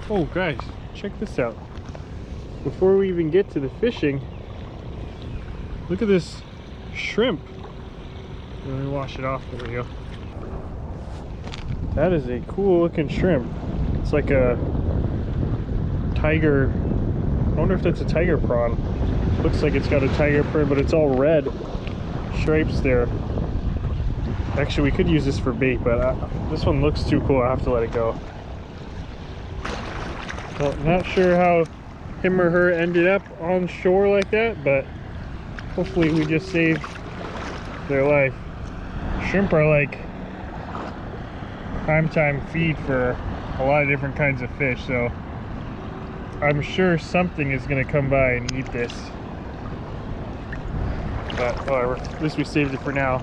Oh guys, check this out. Before we even get to the fishing, look at this shrimp. Let me wash it off. There we go. That is a cool looking shrimp. It's like a tiger. I wonder if that's a tiger prawn. Looks like it's got a tiger print, but it's all red stripes there. Actually, we could use this for bait, but this one looks too cool. I have to let it go. Well, not sure how him or her ended up on shore like that, but hopefully we just saved their life. Shrimp are like prime time feed for a lot of different kinds of fish, so I'm sure something is going to come by and eat this. But whatever, at least we saved it for now.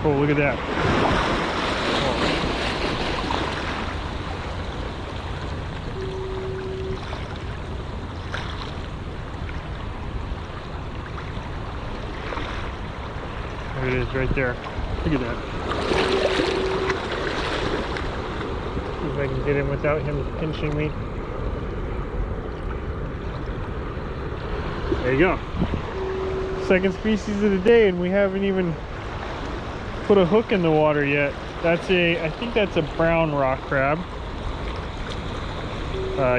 Oh, look at that. Oh. There it is right there. Look at that. See if I can get him without him pinching me. There you go. Second species of the day, and we haven't even put a hook in the water yet. That's I think that's a brown rock crab.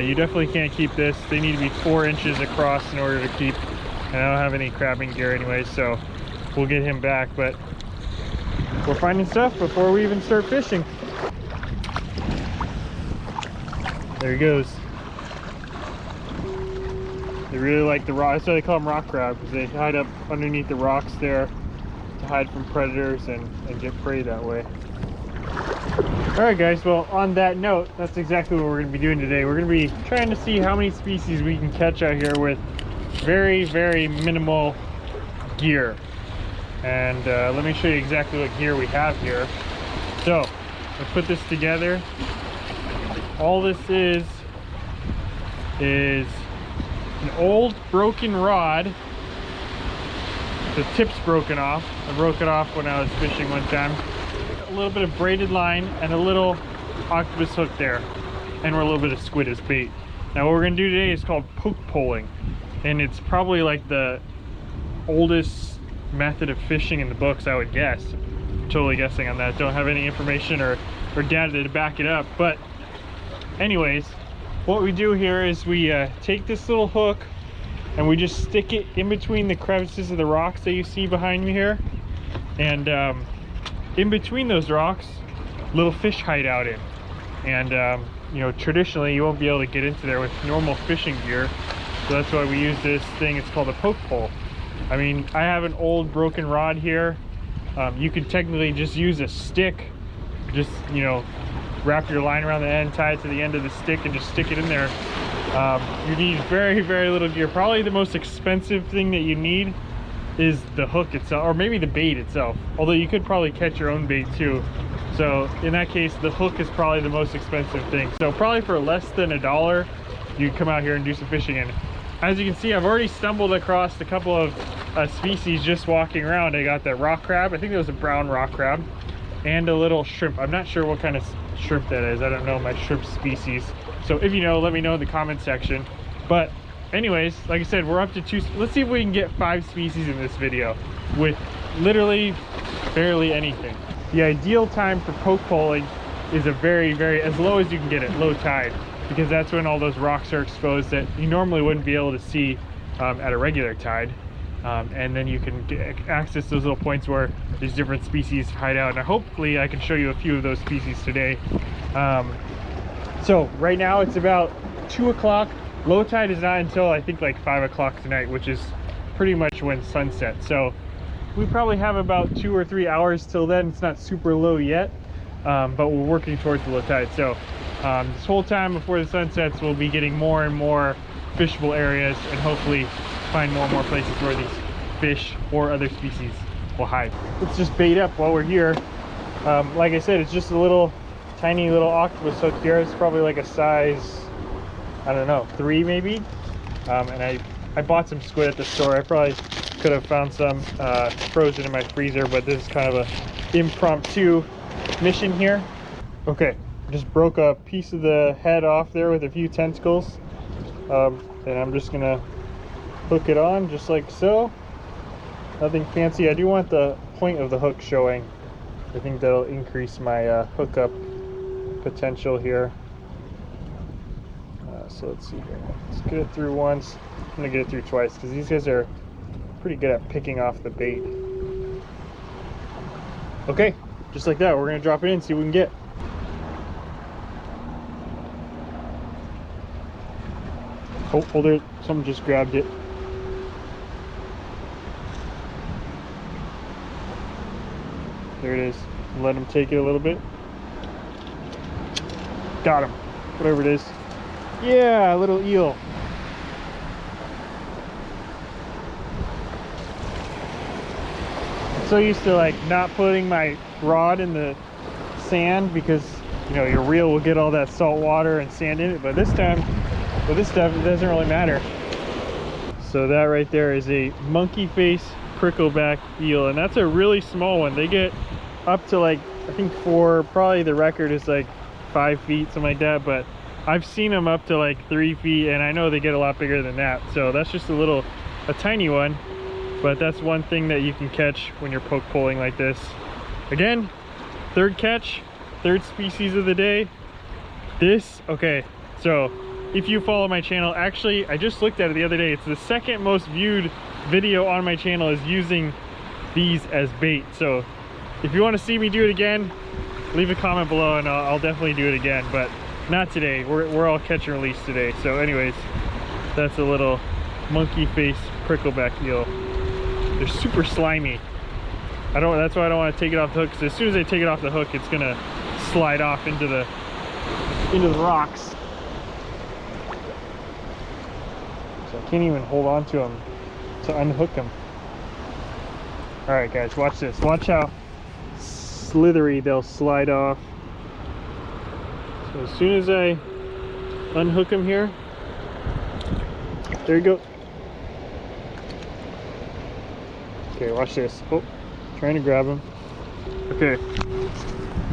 You definitely can't keep this. They need to be 4 inches across in order to keep, and I don't have any crabbing gear anyway, so we'll get him back. But we're finding stuff before we even start fishing. There he goes. They really like the rock. That's why they call them rock crab, because they hide up underneath the rocks there to hide from predators and get prey that way. Alright guys, well on that note, that's exactly what we're going to be doing today. We're going to be trying to see how many species we can catch out here with very, very minimal gear. And let me show you exactly what gear we have here. So, let's put this together. All this is an old broken rod. The tip's broken off. I broke it off when I was fishing one time. A little bit of braided line and a little octopus hook there, and a little bit of squid as bait. Now what we're gonna do today is called poke poling, and it's probably like the oldest method of fishing in the books, I would guess. I'm totally guessing on that. Don't have any information or data to back it up, but anyways, what we do here is we take this little hook and we just stick it in between the crevices of the rocks that you see behind me here. And in between those rocks, little fish hide out in. And you know, traditionally you won't be able to get into there with normal fishing gear. So that's why we use this thing. It's called a poke pole. I mean, I have an old broken rod here. You could technically just use a stick. Just, you know, wrap your line around the end, tie it to the end of the stick, and just stick it in there. You need very, very little gear. Probably the most expensive thing that you need is the hook itself, or maybe the bait itself. Although you could probably catch your own bait too. So in that case, the hook is probably the most expensive thing. So probably for less than $1, you can come out here and do some fishing. And as you can see, I've already stumbled across a couple of species just walking around. I got that rock crab. I think it was a brown rock crab, and a little shrimp. I'm not sure what kind of shrimp that is. I don't know my shrimp species. So if you know, let me know in the comment section. But anyways, like I said, we're up to 2. Let's see if we can get 5 species in this video with literally barely anything. The ideal time for poke poling is a very, very, as low as you can get it, low tide, because that's when all those rocks are exposed that you normally wouldn't be able to see at a regular tide. And then you can access those little points where there's different species hide out, and hopefully I can show you a few of those species today. So right now it's about 2 o'clock. Low tide is not until I think like 5 o'clock tonight, which is pretty much when sunset. So we probably have about 2 or 3 hours till then. It's not super low yet, but we're working towards the low tide. So this whole time before the sun sets, we'll be getting more and more fishable areas, and hopefully find more and more places where these fish or other species will hide. Let's just bait up while we're here. Like I said, it's just a little tiny little octopus hook here. It's probably like a size, I don't know, 3 maybe. And I I bought some squid at the store. I probably could have found some frozen in my freezer, but this is kind of a impromptu mission here. Okay, just broke a piece of the head off there with a few tentacles, and I'm just gonna hook it on just like so. Nothing fancy. I do want the point of the hook showing. I think that'll increase my hookup potential here. So let's see here. Let's get it through once. I'm gonna get it through twice because these guys are pretty good at picking off the bait. Okay, just like that, we're gonna drop it in, see what we can get. Oh, hold there, someone just grabbed it. There it is. Let him take it a little bit. Got him. Whatever it is. Yeah, a little eel. I'm so used to like not putting my rod in the sand because, you know, your reel will get all that salt water and sand in it, but this time with this stuff it doesn't really matter. So that right there is a monkey face prickleback eel, and that's a really small one. They get up to like, I think probably the record is like 5 feet, something like that, but I've seen them up to like 3 feet, and I know they get a lot bigger than that. So that's just a tiny one, but that's one thing that you can catch when you're poke pulling like this. Again, third catch, third species of the day. This, okay, so if you follow my channel, actually I just looked at it the other day, it's the second most viewed video on my channel is using these as bait. So if you want to see me do it again, leave a comment below and I'll definitely do it again, but not today. We're all catch and release today. So anyways, that's a little monkey face prickleback eel. They're super slimy. That's why I don't want to take it off the hook, because as soon as I take it off the hook, it's gonna slide off into the rocks. So I can't even hold on to them to unhook them. All right, guys, watch this. Watch how slithery they'll slide off. So as soon as I unhook them here, there you go. Okay, watch this. Oh, trying to grab him. Okay,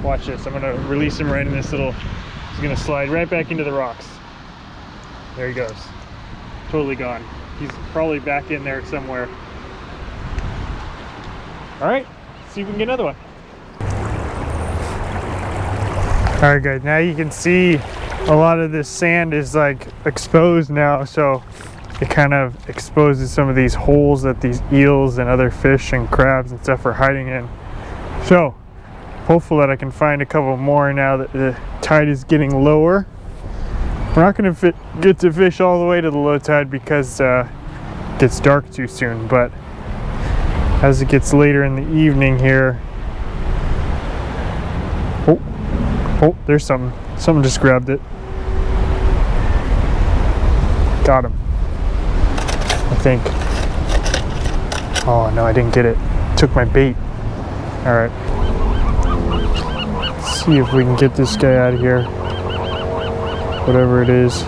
watch this. I'm gonna release him right in this little, he's gonna slide right back into the rocks. There he goes. Totally gone. He's probably back in there somewhere. All right, let's see if we can get another one. All right, guys, now you can see a lot of this sand is like exposed now, so it kind of exposes some of these holes that these eels and other fish and crabs and stuff are hiding in. So hopefully that I can find a couple more now that the tide is getting lower. We're not going to get to fish all the way to the low tide because it gets dark too soon, but as it gets later in the evening here. Oh, there's something. Someone just grabbed it. Got him, I think. Oh no, I didn't get it. Took my bait. All right. Let's see if we can get this guy out of here. Whatever it is.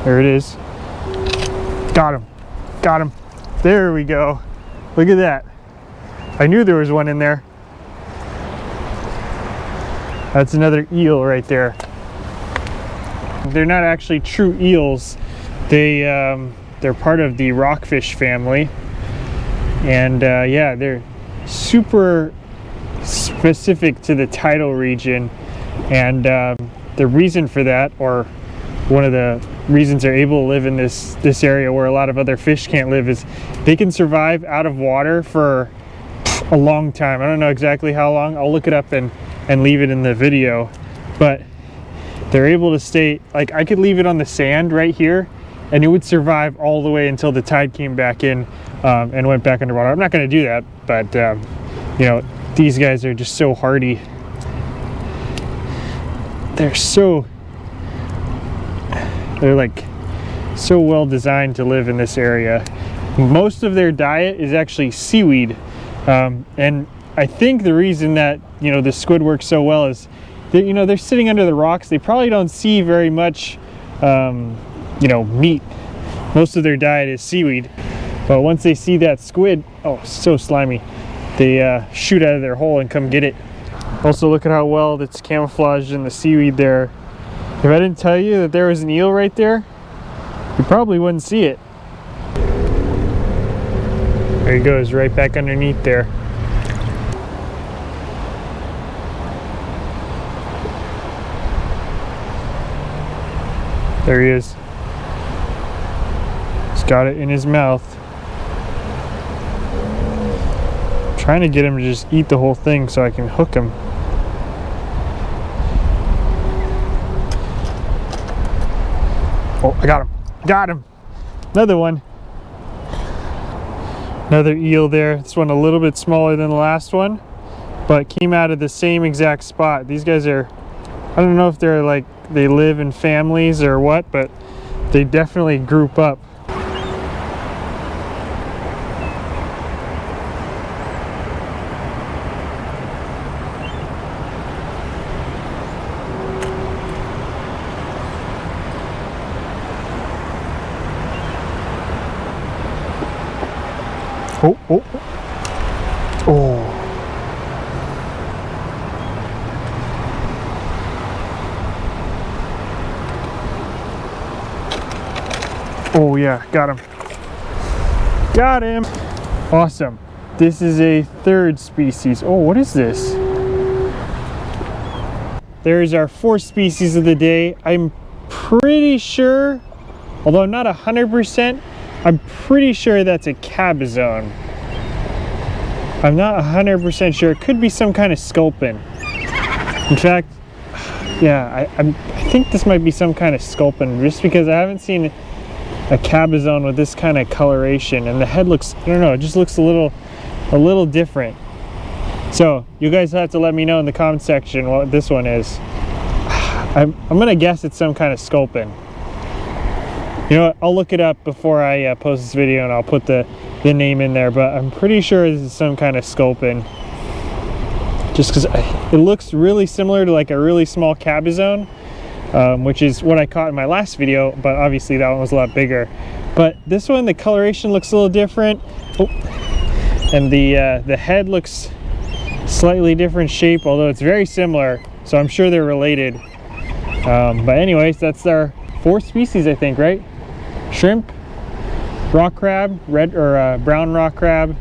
There it is. Got him. Got him. There we go. Look at that. I knew there was one in there. That's another eel right there. They're not actually true eels. They're part of the rockfish family. And yeah, they're super specific to the tidal region. And the reason for that, or one of the reasons they're able to live in this area where a lot of other fish can't live, is they can survive out of water for a long time. I don't know exactly how long. I'll look it up and leave it in the video, but they're able to stay, like I could leave it on the sand right here and it would survive all the way until the tide came back in and went back underwater. I'm not going to do that, but you know, these guys are just so hardy. They're like so well designed to live in this area. Most of their diet is actually seaweed, and I think the reason that, you know, the squid works so well is you know, they're sitting under the rocks. They probably don't see very much, you know, meat. Most of their diet is seaweed. But once they see that squid, oh, so slimy, they shoot out of their hole and come get it. Also, look at how well it's camouflaged in the seaweed there. If I didn't tell you that there was an eel right there, you probably wouldn't see it. There he goes, right back underneath there. There he is. He's got it in his mouth. I'm trying to get him to just eat the whole thing so I can hook him. Oh, I got him. Got him. Another one. Another eel there. This one a little bit smaller than the last one, but came out of the same exact spot. These guys are, I don't know if they're like, they live in families or what, but they definitely group up. Oh, oh, oh. Oh yeah, got him. Got him. Awesome. This is a third species. Oh, what is this? There's our fourth species of the day. I'm pretty sure, although I'm not 100%, I'm pretty sure that's a cabezone. I'm not 100% sure. It could be some kind of sculpin. In fact, yeah, I think this might be some kind of sculpin, just because I haven't seen a cabezone with this kind of coloration, and the head looks, I don't know, it just looks a little different. So you guys have to let me know in the comment section what this one is. I'm gonna guess it's some kind of sculpin. You know what, I'll look it up before I post this video, and I'll put the name in there, but I'm pretty sure this is some kind of sculpin, just because it looks really similar to like a really small cabezone, which is what I caught in my last video, but obviously that one was a lot bigger. But this one, the coloration looks a little different. Oh. And the head looks slightly different shape, although it's very similar, so I'm sure they're related. But anyways, that's our fourth species, I think, right? Shrimp, rock crab, red or brown rock crab,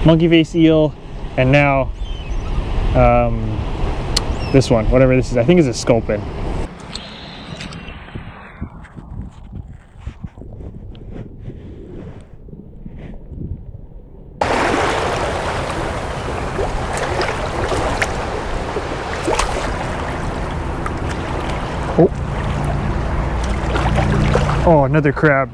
monkey face eel, and now this one, whatever this is, I think is a sculpin. Oh, another crab.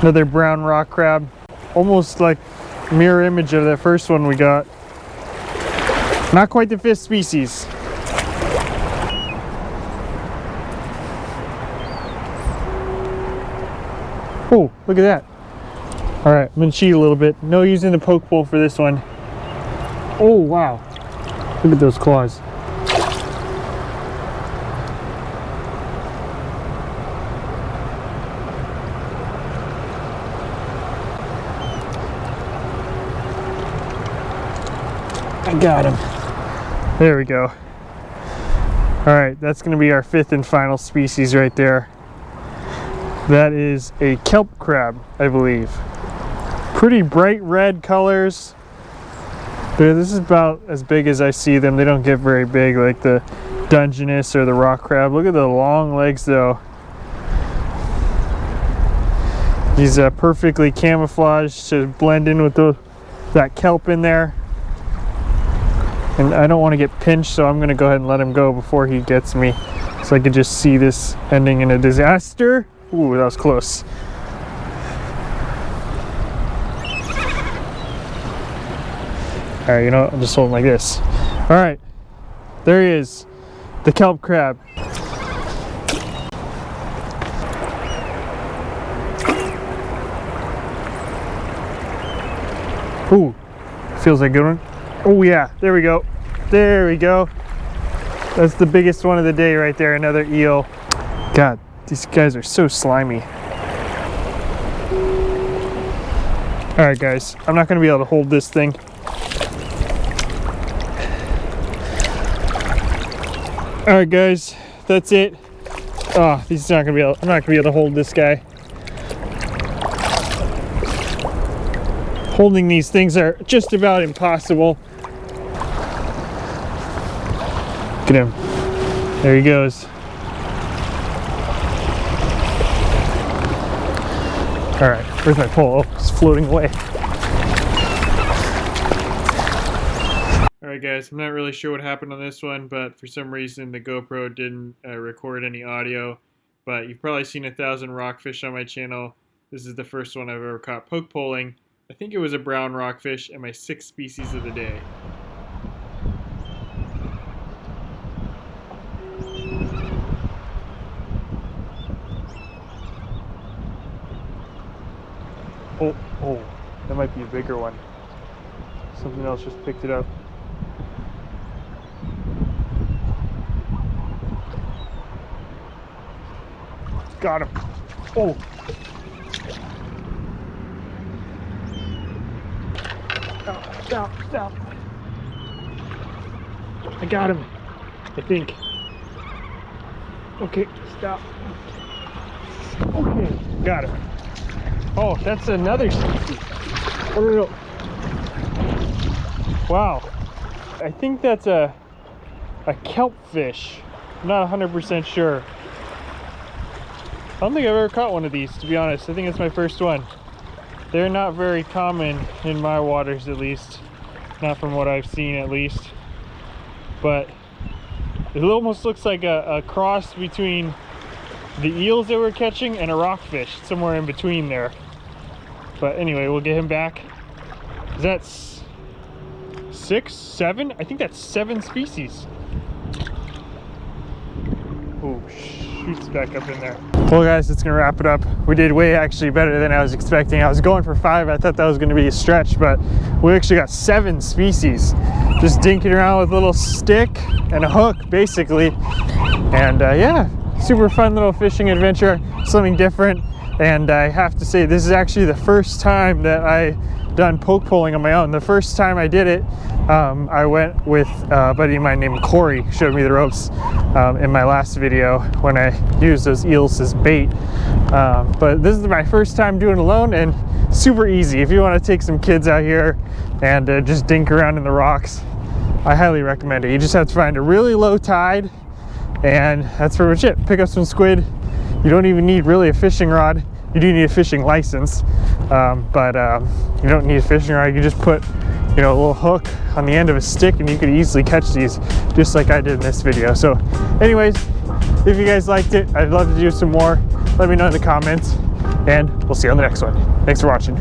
Another brown rock crab. Almost like mirror image of that first one we got. Not quite the fifth species. Oh, look at that. All right, I'm gonna cheat a little bit. No using the poke pole for this one. Oh, wow. Look at those claws. I got him. There we go. All right, that's going to be our fifth and final species right there. That is a kelp crab, I believe. Pretty bright red colors. But this is about as big as I see them. They don't get very big like the Dungeness or the rock crab. Look at the long legs though. He's perfectly camouflaged to blend in with that kelp in there. And I don't want to get pinched, so I'm going to go ahead and let him go before he gets me, so I could just see this ending in a disaster. Ooh, that was close. All right, you know what? I'll just hold him like this. All right, there he is, the kelp crab. Ooh, feels like a good one. Oh yeah, there we go. There we go. That's the biggest one of the day right there, another eel. God, these guys are so slimy. All right guys, I'm not gonna be able to hold this thing. All right guys, that's it. Oh, he's not gonna be able, I'm not gonna be able to hold this guy. Holding these things are just about impossible. Look at him. There he goes. All right, where's my pole? Oh, it's floating away. All right guys, I'm not really sure what happened on this one, but for some reason the GoPro didn't record any audio. But you've probably seen 1,000 rockfish on my channel. This is the first one I've ever caught poke poling. I think it was a brown rockfish and my 6th species of the day. Oh, that might be a bigger one. Something else just picked it up. Got him. Oh. Stop. I got him, I think. Okay, stop. Okay, got him. Oh, that's another species. Oh, no. Wow. I think that's a kelp fish. I'm not 100% sure. I don't think I've ever caught one of these, to be honest. I think it's my first one. They're not very common in my waters, at least. Not from what I've seen, at least. But it almost looks like a cross between the eels that we're catching and a rockfish, somewhere in between there. But anyway, we'll get him back. Is that 6, 7? I think that's 7 species. Oh, shoots back up in there. Well guys, it's gonna wrap it up. We did way actually better than I was expecting. I was going for 5. I thought that was gonna be a stretch, but we actually got 7 species. Just dinking around with a little stick and a hook, basically. And yeah, super fun little fishing adventure, something different. And I have to say, this is actually the first time that I done poke poling on my own. The first time I did it, I went with a buddy of mine named Corey, showed me the ropes in my last video when I used those eels as bait. But this is my first time doing it alone, and super easy. If you want to take some kids out here and just dink around in the rocks, I highly recommend it. You just have to find a really low tide, and that's pretty much it. Pick up some squid. You don't even need really a fishing rod. You do need a fishing license, but you don't need a fishing rod. You just put, you know, a little hook on the end of a stick, and you could easily catch these, just like I did in this video. So, anyways, if you guys liked it, I'd love to do some more. Let me know in the comments, and we'll see you on the next one. Thanks for watching.